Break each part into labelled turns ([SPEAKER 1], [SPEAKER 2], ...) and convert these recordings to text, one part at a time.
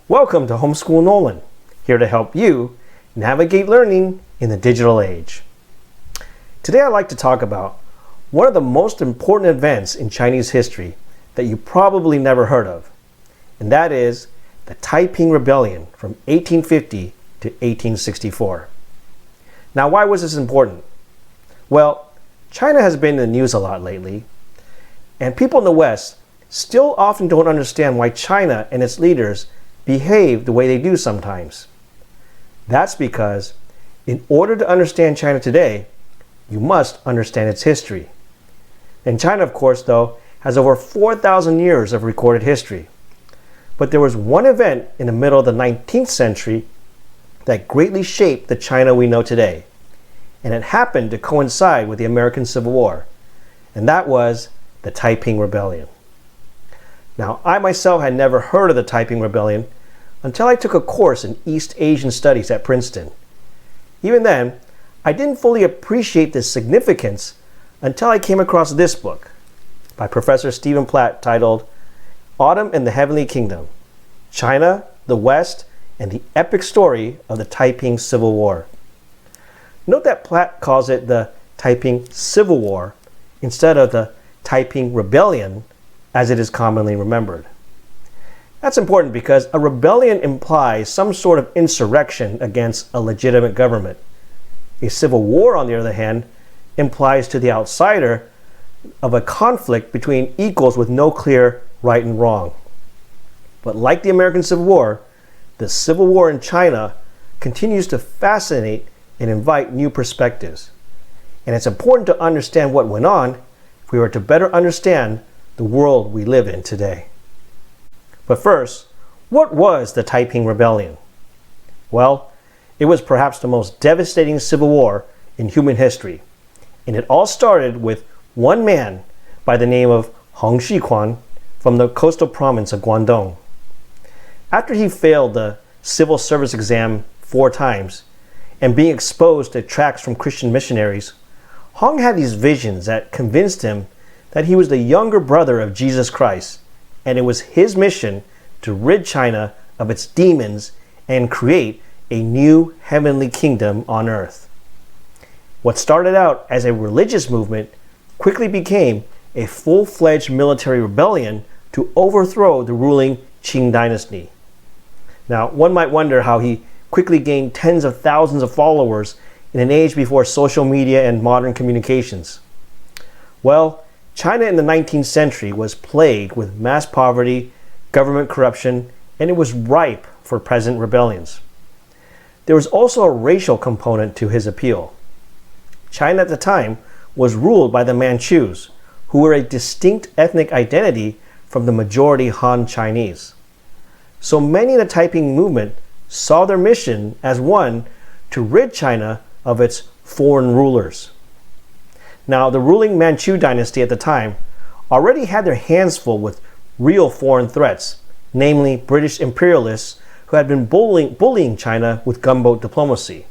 [SPEAKER 1] Welcome to Homeschool Nolan, here to help you navigate learning in the digital age. Today I'd like to talk about one of the most important events in Chinese history that you probably never heard of, and that is the Taiping Rebellion from 1850 to 1864. Now, why was this important? Well, China has been in the news a lot lately, and people in the West still often don't understand why China and its leaders behave the way they do sometimes. That's because in order to understand China today, you must understand its history. And China, of course, though, has over 4,000 years of recorded history. But there was one event in the middle of the 19th century that greatly shaped the China we know today. And it happened to coincide with the American Civil War. And that was the Taiping Rebellion. Now, I myself had never heard of the Taiping Rebellion until I took a course in East Asian Studies at Princeton. Even then, I didn't fully appreciate the significance until I came across this book by Professor Stephen Platt titled Autumn in the Heavenly Kingdom, China, the West, and the Epic Story of the Taiping Civil War. Note that Platt calls it the Taiping Civil War instead of the Taiping Rebellion, as it is commonly remembered. That's important because a rebellion implies some sort of insurrection against a legitimate government. A civil war, on the other hand, implies to the outsider of a conflict between equals with no clear right and wrong. But like the American Civil War, the Civil War in China continues to fascinate and invite new perspectives. And it's important to understand what went on if we were to better understand the world we live in today. But first, what was the Taiping Rebellion? Well, it was perhaps the most devastating civil war in human history, and it all started with one man by the name of Hong Xiuquan from the coastal province of Guangdong. After he failed the civil service exam 4 times and being exposed to attacks from Christian missionaries, Hong had these visions that convinced him that he was the younger brother of Jesus Christ, and it was his mission to rid China of its demons and create a new heavenly kingdom on earth. What started out as a religious movement quickly became a full-fledged military rebellion to overthrow the ruling Qing dynasty. Now, one might wonder how he quickly gained tens of thousands of followers in an age before social media and modern communications. Well, China in the 19th century was plagued with mass poverty, government corruption, and it was ripe for peasant rebellions. There was also a racial component to his appeal. China at the time was ruled by the Manchus, who were a distinct ethnic identity from the majority Han Chinese. So many in the Taiping movement saw their mission as one to rid China of its foreign rulers. Now, the ruling Manchu dynasty at the time already had their hands full with real foreign threats, namely British imperialists who had been bullying China with gunboat diplomacy.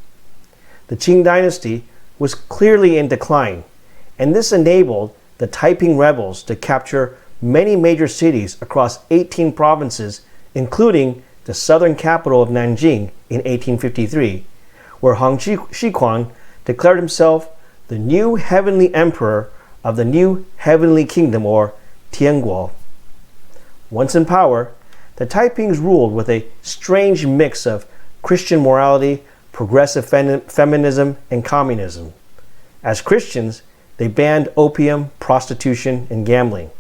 [SPEAKER 1] The Qing dynasty was clearly in decline, and this enabled the Taiping rebels to capture many major cities across 18 provinces, including the southern capital of Nanjing in 1853, where Hong Xiuquan declared himself the new heavenly emperor of the new heavenly kingdom, or Tianguo. Once in power, the Taipings ruled with a strange mix of Christian morality, progressive feminism, and communism. As Christians, they banned opium, prostitution, and gambling.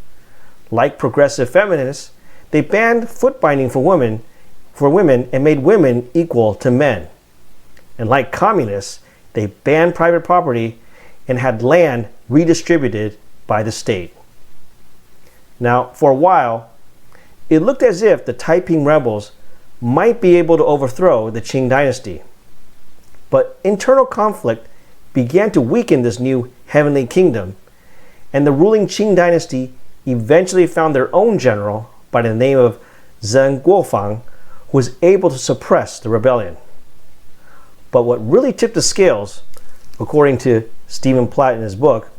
[SPEAKER 1] Like progressive feminists, they banned foot binding for women and made women equal to men. And like communists, they banned private property and had land redistributed by the state. Now, for a while, it looked as if the Taiping rebels might be able to overthrow the Qing dynasty. But internal conflict began to weaken this new heavenly kingdom, and the ruling Qing dynasty eventually found their own general by the name of Zheng Guofang, who was able to suppress the rebellion. But what really tipped the scales, according to Stephen Platt in his book,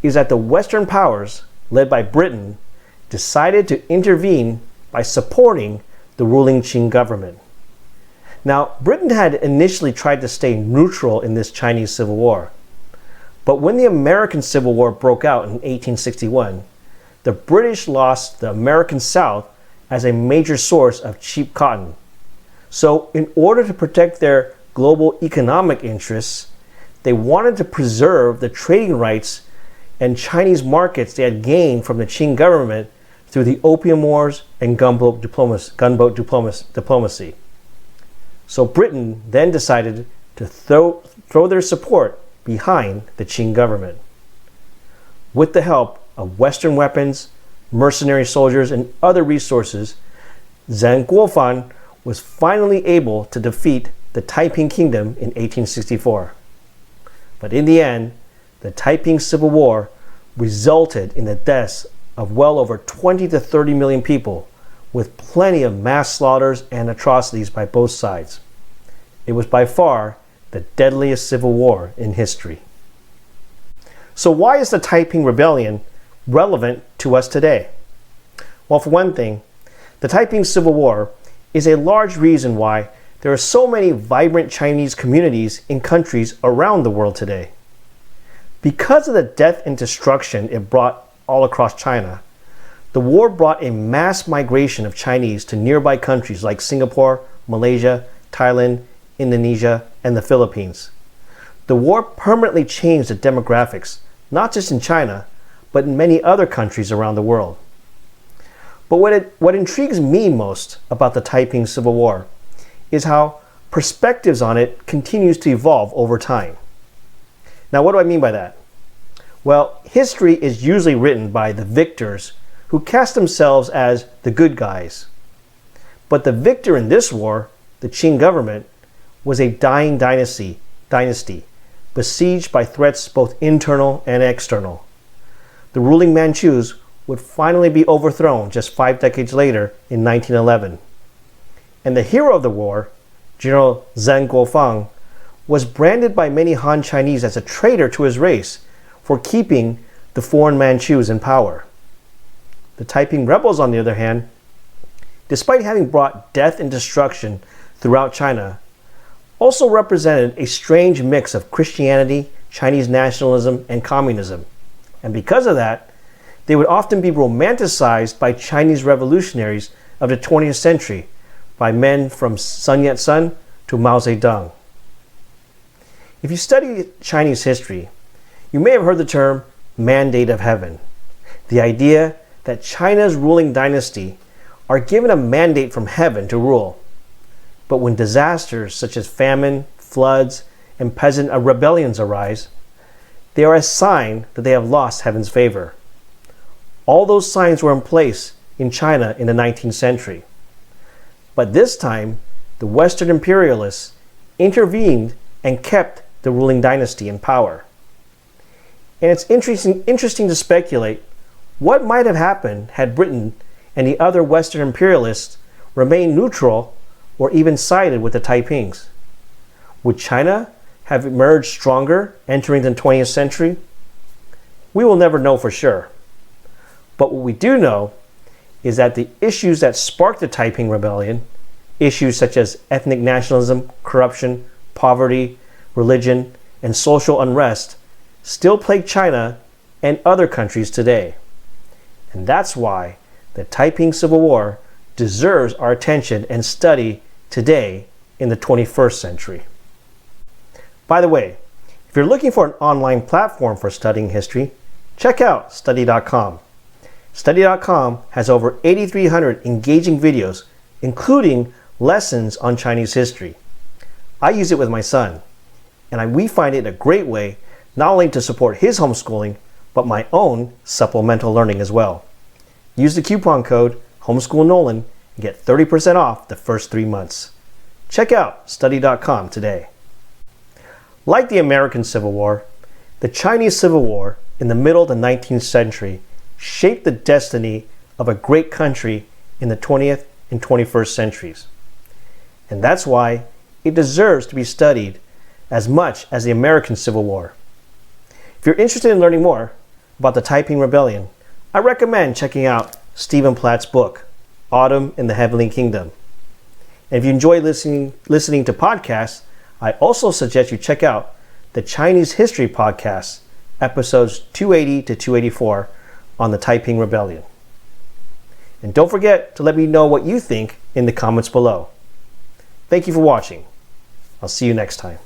[SPEAKER 1] is that the Western powers, led by Britain, decided to intervene by supporting the ruling Qing government. Now, Britain had initially tried to stay neutral in this Chinese Civil War, but when the American Civil War broke out in 1861, the British lost the American South as a major source of cheap cotton. So, in order to protect their global economic interests, they wanted to preserve the trading rights and Chinese markets they had gained from the Qing government through the Opium Wars and gunboat diplomacy. So Britain then decided to throw their support behind the Qing government. With the help of Western weapons, mercenary soldiers, and other resources, Zhang Guofan was finally able to defeat the Taiping Kingdom in 1864. But in the end, the Taiping Civil War resulted in the deaths of well over 20 to 30 million people, with plenty of mass slaughters and atrocities by both sides. It was by far the deadliest civil war in history. So why is the Taiping Rebellion relevant to us today? Well, for one thing, the Taiping Civil War is a large reason why there are so many vibrant Chinese communities in countries around the world today. Because of the death and destruction it brought all across China, the war brought a mass migration of Chinese to nearby countries like Singapore, Malaysia, Thailand, Indonesia, and the Philippines. The war permanently changed the demographics, not just in China, but in many other countries around the world. But what intrigues me most about the Taiping Civil War is how perspectives on it continues to evolve over time. Now, what do I mean by that? Well, history is usually written by the victors who cast themselves as the good guys. But the victor in this war, the Qing government, was a dying dynasty, besieged by threats both internal and external. The ruling Manchus would finally be overthrown just 5 decades later in 1911. And the hero of the war, General Zhang Guofang, was branded by many Han Chinese as a traitor to his race for keeping the foreign Manchus in power. The Taiping rebels, on the other hand, despite having brought death and destruction throughout China, also represented a strange mix of Christianity, Chinese nationalism, and communism. And because of that, they would often be romanticized by Chinese revolutionaries of the 20th century, by men from Sun Yat-sen to Mao Zedong. If you study Chinese history, you may have heard the term mandate of heaven, the idea that China's ruling dynasty are given a mandate from heaven to rule. But when disasters such as famine, floods, and peasant rebellions arise, they are a sign that they have lost heaven's favor. All those signs were in place in China in the 19th century. But this time, the Western imperialists intervened and kept the ruling dynasty in power. And it's interesting to speculate what might have happened had Britain and the other Western imperialists remained neutral or even sided with the Taipings. Would China have emerged stronger entering the 20th century? We will never know for sure. But what we do know is that the issues that sparked the Taiping Rebellion, issues such as ethnic nationalism, corruption, poverty, religion, and social unrest, still plague China and other countries today. And that's why the Taiping Civil War deserves our attention and study today in the 21st century. By the way, if you're looking for an online platform for studying history, check out study.com. Study.com has over 8,300 engaging videos, including lessons on Chinese history. I use it with my son, and we find it a great way not only to support his homeschooling, but my own supplemental learning as well. Use the coupon code HomeschoolNolan and get 30% off the first 3 months. Check out study.com today. Like the American Civil War, the Chinese Civil War in the middle of the 19th century shaped the destiny of a great country in the 20th and 21st centuries. And that's why it deserves to be studied as much as the American Civil War. If you're interested in learning more about the Taiping Rebellion, I recommend checking out Stephen Platt's book, Autumn in the Heavenly Kingdom. And if you enjoy listening to podcasts, I also suggest you check out the Chinese History Podcast, episodes 280 to 284 on the Taiping Rebellion. And don't forget to let me know what you think in the comments below. Thank you for watching. I'll see you next time.